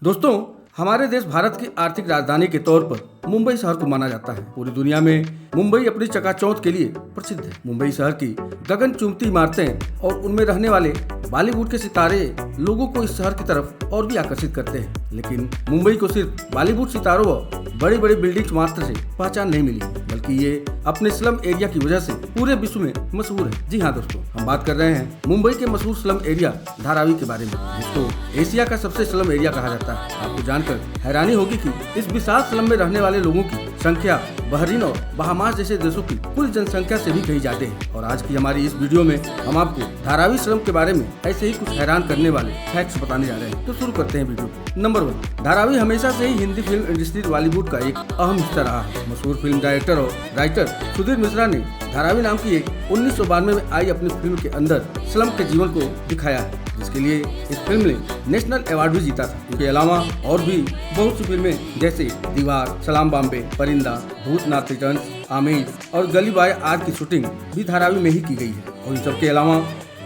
दोस्तों, हमारे देश भारत की आर्थिक राजधानी के तौर पर मुंबई शहर को माना जाता है। पूरी दुनिया में मुंबई अपनी चकाचौंध के लिए प्रसिद्ध है। मुंबई शहर की गगनचुंबती इमारतें और उनमें रहने वाले बॉलीवुड के सितारे लोगों को इस शहर की तरफ और भी आकर्षित करते हैं। लेकिन मुंबई को सिर्फ बॉलीवुड सितारों व बड़ी बड़ी बिल्डिंग्स मात्र से पहचान नहीं मिली, बल्कि ये अपने स्लम एरिया की वजह से पूरे विश्व में मशहूर है। जी हाँ दोस्तों, हम बात कर रहे हैं मुंबई के मशहूर स्लम एरिया धारावी के बारे में, जिसको एशिया का सबसे स्लम एरिया कहा जाता है। आपको जानकर हैरानी होगी कि इस विशाल स्लम में रहने वाले लोगों की संख्या बहरीन और बहामास जैसे देशों की कुल जनसंख्या से भी कहीं ज्यादा है। और आज की हमारी इस वीडियो में हम आपको धारावी स्लम के बारे में ऐसे ही कुछ हैरान करने वाले फैक्ट्स बताने जा रहे हैं। तो शुरू करते हैं वीडियो को। नंबर 1, धारावी हमेशा से ही हिंदी फिल्म इंडस्ट्री बॉलीवुड का एक अहम हिस्सा रहा है। मशहूर फिल्म डायरेक्टर और राइटर सुधीर मिश्रा ने धारावी नाम की एक 1992 में आई अपनी फिल्म के अंदर स्लम के जीवन को दिखाया है, जिसके लिए इस फिल्म ने नेशनल अवार्ड भी जीता था। इसके अलावा और भी बहुत सी फिल्में जैसे दीवार, सलाम बॉम्बे, परिंदा, भूतनाथ रिटर्न्स, आमिर और गली बॉय आदि की शूटिंग भी धारावी में ही की गई है। और इन सबके अलावा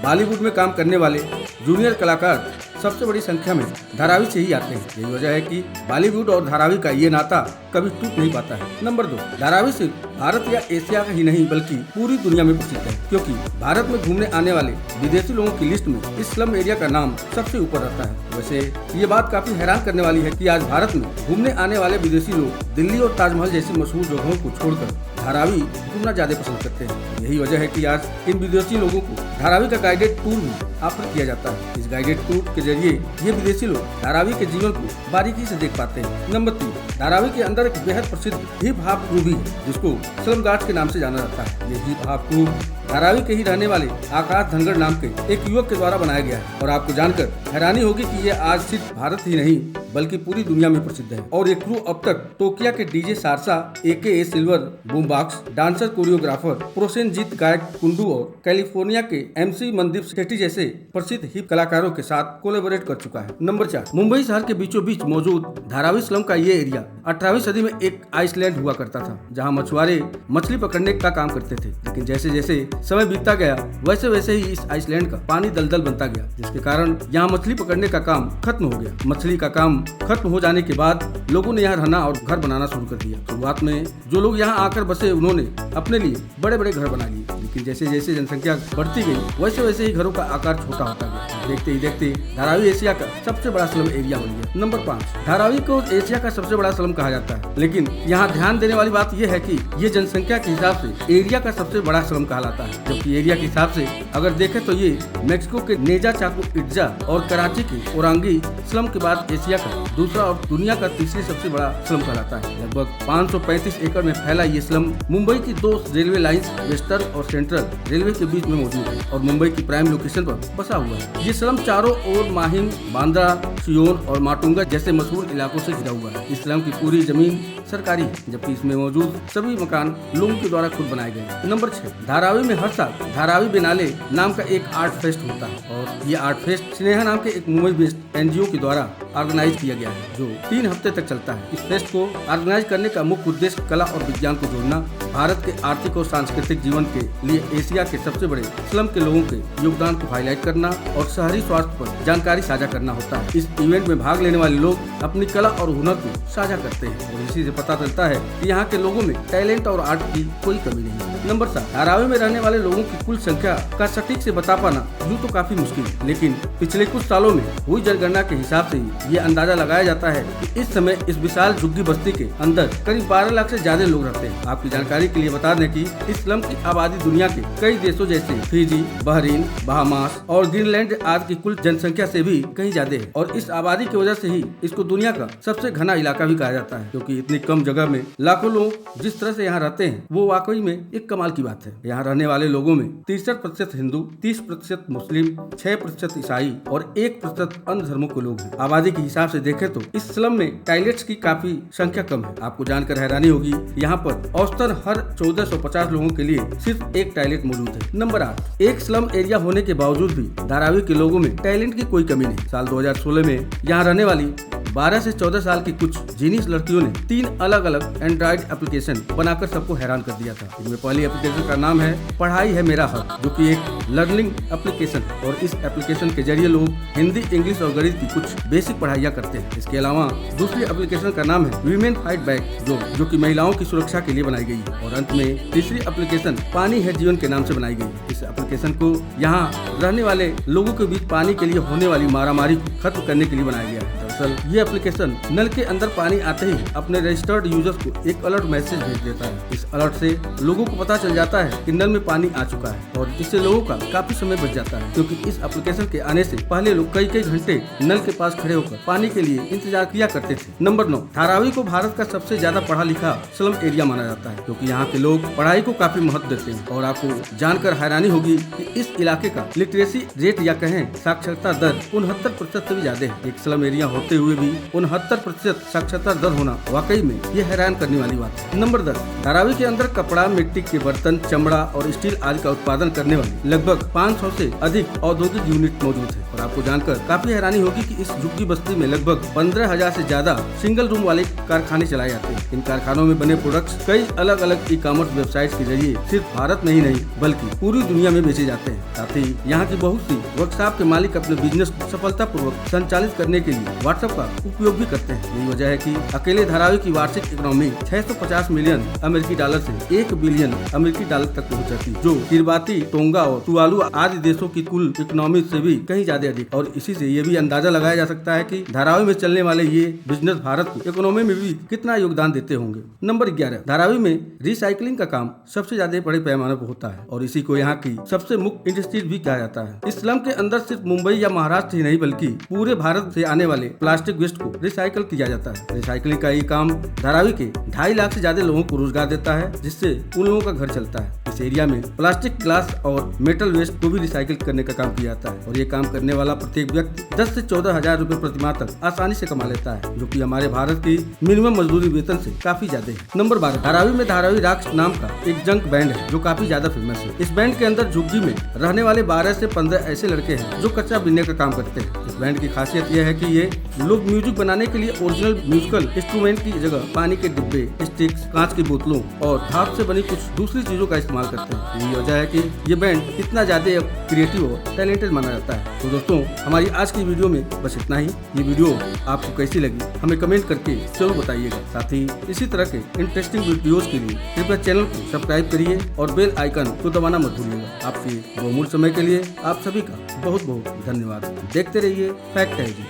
बॉलीवुड में काम करने वाले जूनियर कलाकार सबसे बड़ी संख्या में धारावी से ही आते हैं। यही वजह है कि बॉलीवुड और धारावी का ये नाता कभी टूट नहीं पाता है। नंबर 2, धारावी सिर्फ भारत या एशिया का ही नहीं बल्कि पूरी दुनिया में प्रसिद्ध है, क्योंकि भारत में घूमने आने वाले विदेशी लोगों की लिस्ट में इस स्लम एरिया का नाम सबसे ऊपर रहता है। वैसे ये बात काफी हैरान करने वाली है कि आज भारत में घूमने आने वाले विदेशी लोग दिल्ली और ताजमहल जैसी मशहूर जगहों को छोड़कर धारावी घूमना ज्यादा पसंद करते हैं। यही वजह है कि आज इन विदेशी लोगों को धारावी का गाइडेड टूर भी ऑफर किया जाता है। इस गाइडेड टूर के जरिए ये विदेशी लोग धारावी के जीवन को बारीकी से देख पाते हैं। नंबर 3, धारावी के अंदर एक बेहद प्रसिद्ध हिप हॉप ग्रुप भी है, जिसको स्लम गार्ड्स के नाम से जाना जाता है। ये हिप हॉप ग्रुप धारावी के ही रहने वाले आकाश धनगढ़ नाम के एक युवक के द्वारा बनाया गया है। और आपको जानकर हैरानी होगी कि ये आज सिर्फ भारत ही नहीं बल्कि पूरी दुनिया में प्रसिद्ध है। और ये क्रू अब तक टोक्यो के डीजे सारसा, AKA silver boom box, dancer, choreographer Prosenjit गायक कुंडू और कैलिफोर्निया के MC मनदीप सेठी जैसे प्रसिद्ध हिप कलाकारों के साथ कोलैबोरेट कर चुका है। नंबर 4, मुंबई शहर के बीचों बीच मौजूद धारावी स्लम का ये एरिया 18वीं सदी में एक आइसलैंड हुआ करता था, जहाँ मछुआरे मछली पकड़ने का काम करते थे। लेकिन जैसे जैसे समय बीतता गया वैसे वैसे ही इस आइसलैंड का पानी दलदल बनता गया, जिसके कारण यहाँ मछली पकड़ने का काम खत्म हो गया। मछली का काम खत्म हो जाने के बाद लोगों ने यहाँ रहना और घर बनाना शुरू कर दिया। शुरुआत में जो लोग यहाँ आकर बसे उन्होंने अपने लिए बड़े बड़े घर बना लिए, लेकिन जैसे जैसे जनसंख्या बढ़ती गई वैसे वैसे ही घरों का आकार छोटा होता गया। देखते ही देखते धारावी एशिया का सबसे बड़ा स्लम एरिया बन गया। नंबर 5, धारावी को एशिया का सबसे बड़ा स्लम कहा जाता है, लेकिन यहाँ ध्यान देने वाली बात यह है कि ये जनसंख्या के हिसाब से एरिया का सबसे बड़ा स्लम कहलाता है, जबकि एरिया के हिसाब से अगर देखें तो ये मैक्सिको के नेजा चाको इट्जा और कराची के ओरांगी स्लम के बाद एशिया का दूसरा और दुनिया का तीसरी सबसे बड़ा स्लम कहलाता है। लगभग 535 एकड़ में फैला ये स्लम मुंबई की 2 रेलवे लाइंस वेस्टर्न और सेंट्रल रेलवे के बीच में मौजूद है और मुंबई की प्राइम लोकेशन पर बसा हुआ है। ये स्लम चारों ओर माहिम, बांद्रा, सियोन और माटुंगा जैसे मशहूर इलाकों से घिरा हुआ है। इस स्लम की पूरी जमीन सरकारी है, जबकि इसमें मौजूद सभी मकान लोगों के द्वारा खुद बनाए गए हैं। नंबर 6, धारावी में हर साल धारावी बिनाले नाम का एक आर्ट फेस्ट होता है और ये आर्ट फेस्ट स्नेहा नाम के एक मुंबई बेस्ड NGO के द्वारा ऑर्गेनाइज किया गया है, जो 3 हफ्ते तक चलता है। इस फेस्ट को ऑर्गेनाइज करने का मुख्य उद्देश्य कला और विज्ञान को जोड़ना, भारत के आर्थिक और सांस्कृतिक जीवन के लिए एशिया के सबसे बड़े स्लम के लोगों के योगदान को हाईलाइट करना और शहरी स्वास्थ्य पर जानकारी साझा करना होता है। इस इवेंट में भाग लेने वाले लोग अपनी कला और हुनर को साझा करते हैं और इसी से पता चलता है कि यहाँ के लोगों में टैलेंट और आर्ट की कोई कमी नहीं है। नंबर 7, धारावी में रहने वाले लोगों की कुल संख्या का सटीक से बता पाना यूँ तो काफी मुश्किल है, लेकिन पिछले कुछ सालों में हुई जनगणना के हिसाब से ये अंदाजा लगाया जाता है कि इस समय इस विशाल झुग्गी बस्ती के अंदर करीब 12 लाख से ज्यादा लोग रहते हैं। आपकी जानकारी के लिए बता दें कि इस स्लम की आबादी दुनिया के कई देशों जैसे फिजी, बहरीन, बहामास और ग्रीनलैंड आदि की कुल जनसंख्या से भी कहीं ज्यादा है। और इस आबादी की वजह से ही इसको दुनिया का सबसे घना इलाका भी कहा जाता है, क्योंकि इतनी कम जगह में लाखों लोग जिस तरह से यहाँ रहते हैं वो वाकई में एक कमाल की बात है। यहाँ रहने वाले लोगों में 63% हिंदू, 30% मुस्लिम, 6% ईसाई और 1% अन्य धर्मों के लोग हैं। आबादी के हिसाब से देखें तो इस स्लम में टॉयलेट्स की काफी संख्या कम है। आपको जानकर हैरानी होगी, यहाँ पर औसतन हर 1450 लोगों के लिए सिर्फ एक टॉयलेट मौजूद है। नंबर 8, एक स्लम एरिया होने के बावजूद भी धारावी के लोगों में टैलेंट की कोई कमी नहीं। साल 2016 में यहाँ रहने वाली 12 से 14 साल की कुछ जीनियस लड़कियों ने 3 अलग अलग एंड्रॉइड एप्लीकेशन बनाकर सबको हैरान कर दिया था। इनमें पहली एप्लीकेशन का नाम है पढ़ाई है मेरा हक, जो कि एक लर्निंग एप्लीकेशन है और इस एप्लीकेशन के जरिए लोग हिंदी, इंग्लिश और गणित की कुछ बेसिक पढ़ाइयाँ करते हैं। इसके अलावा दूसरी एप्लीकेशन का नाम है वीमेन फाइट बैक, जो कि महिलाओं की सुरक्षा के लिए बनाई गई है। और अंत में तीसरी एप्लीकेशन पानी है जीवन के नाम से बनाई गई। इस एप्लीकेशन को यहाँ रहने वाले लोगों के बीच पानी के लिए होने वाली मारामारी को खत्म करने के लिए बनाया गया है। ये एप्लीकेशन नल के अंदर पानी आते ही अपने रजिस्टर्ड यूजर्स को एक अलर्ट मैसेज भेज देता है। इस अलर्ट से लोगों को पता चल जाता है कि नल में पानी आ चुका है और इससे लोगों का काफी समय बच जाता है, क्योंकि इस एप्लीकेशन के आने से पहले लोग कई घंटे नल के पास खड़े होकर पानी के लिए इंतजार किया करते थे। नंबर 9, धारावी को भारत का सबसे ज्यादा पढ़ा लिखा स्लम एरिया माना जाता है, क्योंकि यहाँ के लोग पढ़ाई को काफी महत्व देते हैं। और आपको जानकर हैरानी होगी कि इस इलाके का लिटरेसी रेट या कहें साक्षरता दर 69% से भी ज्यादा है। एक स्लम एरिया होते हुए भी 69% साक्षरता दर होना वाकई में ये हैरान करने वाली बात है। नंबर 10, धारावी के अंदर कपड़ा, मिट्टी के बर्तन, चमड़ा और स्टील आदि का उत्पादन करने वाली लगभग 500 से अधिक औद्योगिक यूनिट मौजूद है। और आपको जानकर काफी हैरानी होगी कि इस झुग्गी बस्ती में लगभग 15,000 से ज्यादा सिंगल रूम वाले कारखाने चलाए जाते हैं। इन कारखानों में बने प्रोडक्ट्स कई अलग अलग ई-कॉमर्स वेबसाइट के जरिए सिर्फ भारत में ही नहीं बल्कि पूरी दुनिया में बेचे जाते हैं। साथ ही यहाँ की बहुत सी वर्कशॉप के मालिक अपने बिजनेस को सफलतापूर्वक संचालित करने के लिए व्हाट्सएप का उपयोग भी करते हैं। यही वजह है कि अकेले धारावी की वार्षिक इकोनॉमी 650 मिलियन अमेरिकी डॉलर से 1 बिलियन अमेरिकी डॉलर तक पहुंच जाती है, जो किरबाती, टोंगा और तुवालू आदि देशों की कुल इकोनॉमी से भी कहीं ज्यादा अधिक। और इसी से ये भी अंदाजा लगाया जा सकता है कि धारावी में चलने वाले ये बिजनेस भारत की इकोनॉमी में भी कितना योगदान देते होंगे। नंबर 11, धारावी में रिसाइकलिंग का काम सबसे ज्यादा बड़े पैमाने पर होता है और इसी को यहाँ की सबसे मुख्य इंडस्ट्री भी कहा जाता है। इस स्लम के अंदर सिर्फ मुंबई या महाराष्ट्र ही नहीं बल्कि पूरे भारत से आने वाले प्लास्टिक वेस्ट को रिसाइकल किया जाता है। रिसाइकलिंग का ये काम धारावी के 2.5 लाख से ज्यादा लोगों को रोजगार देता है, जिससे उन लोगों का घर चलता है। इस एरिया में प्लास्टिक, ग्लास और मेटल वेस्ट को भी रिसाइकिल करने का काम किया जाता है और ये काम करने वाला प्रत्येक व्यक्ति 10 से 14 हजार रुपए प्रति माह तक आसानी से कमा लेता है, जो कि हमारे भारत की मिनिमम मजदूरी वेतन से काफी ज्यादा है। नंबर 12, धारावी में धारावी रॉक्स नाम का एक जंक बैंड है जो काफी ज्यादा फेमस है। इस बैंड के अंदर झुग्गी में रहने वाले 12 से 15 ऐसे लड़के हैं जो कच्चा बिनने का काम करते हैं। इस बैंड की खासियत यह है कि ये लोग म्यूजिक बनाने के लिए ओरिजिनल म्यूजिकल इंस्ट्रूमेंट की जगह पानी के डिब्बे, स्टिक्स, कांच की बोतलों और धात से बनी कुछ दूसरी चीजों का इस्तेमाल करते हैं। यही वजह है कि ये बैंड इतना ज्यादा क्रिएटिव और टैलेंटेड माना जाता है। तो दोस्तों, हमारी आज की वीडियो में बस इतना ही। ये वीडियो आपको कैसी लगी हमें कमेंट करके जरूर बताइएगा। साथ ही इसी तरह के इंटरेस्टिंग वीडियोस के लिए कृपया चैनल को सब्सक्राइब करिए और बेल आइकन को दबाना मत भूलिएगा। आपके बहुमूल्य समय के लिए आप सभी का बहुत बहुत धन्यवाद। देखते रहिए फैक्ट है जी।